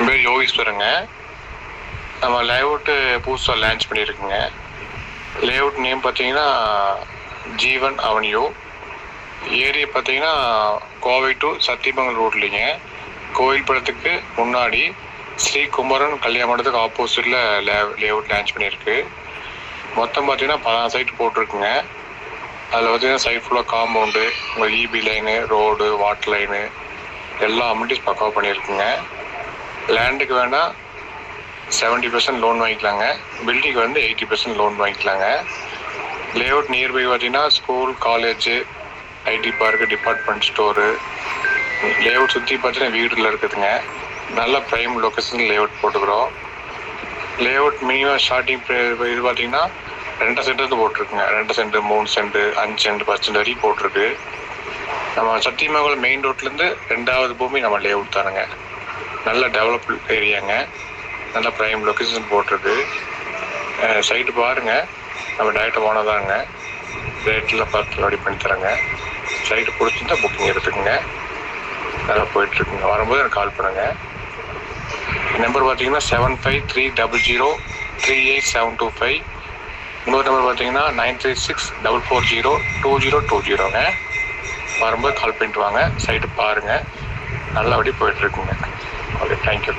என் பேர் யோகீஸ்வரங்க. நம்ம லேஅவுட்டு புதுசாக லான்ச் பண்ணியிருக்குங்க. லேஅவுட் நேம் பார்த்தீங்கன்னா ஜீவன் அவென்யூ. ஏரியா பார்த்தீங்கன்னா கோவை டு சத்தியமங்கலம் ரோட்லிங்க. கோயில் படத்துக்கு முன்னாடி ஸ்ரீ குமரன் கல்யாண மண்டபத்துக்கு ஆப்போசிட்டில் லேஅவுட் லான்ச் பண்ணியிருக்கு. மொத்தம் பார்த்தீங்கன்னா 16 சைட் போட்டிருக்குங்க. அதில் பார்த்தீங்கன்னா சைட் ஃபுல்லாக காம்பவுண்டு, உங்கள் EB line, road, water line எல்லா அமெனிட்டிஸ் பக்காவாக பண்ணியிருக்குங்க. லேண்டுக்கு வேணால் 70% லோன் வாங்கிக்கலாங்க. பில்டிங்க்கு வந்து 80% லோன் வாங்கிக்கலாங்க. லேஅவுட் நியர்பை பார்த்தீங்கன்னா school, college, IT park, department store, layout சுற்றி பார்த்தீங்கன்னா வீடுல இருக்குதுங்க. நல்ல ப்ரைம் லொக்கேஷன் லேஅவுட் போட்டுக்கிறோம். லேஅவுட் மினிமம் ஸ்டார்டிங் இது பார்த்தீங்கன்னா 2 சென்ட் போட்டிருக்குங்க. 2 சென்ட், 3 சென்ட், 5 சென்ட், 10 சென்ட் வரைக்கும் போட்டிருக்கு. நம்ம சத்தியமங்கலம் மெயின் ரோட்லேருந்து 2வது பூமி நம்ம லேஅவுட் தானுங்க. நல்ல டெவலப் ஏரியாங்க. நல்ல ப்ரைம் லொக்கேஷன் போட்டிருக்கு. சைட்டு பாருங்கள், நம்ம டேரெக்டாக போனதாங்க. ரேட்டில் பார்த்து ரெடி பண்ணி தரேங்க. சைட்டு பிடிச்சிருந்தா புக்கிங் எடுத்துக்கோங்க. நல்லா போயிட்டுருக்குங்க. வரும்போது எனக்கு கால் பண்ணுங்கள். நம்பர் பார்த்தீங்கன்னா 7530038725. இன்னொரு நம்பர் பார்த்தீங்கன்னா 9364402020ங்க. வரும்போது கால் பண்ணிட்டு வாங்க. சைட்டு பாருங்கள். நல்லபடி போயிட்டுருக்குங்க. Okay, thank you.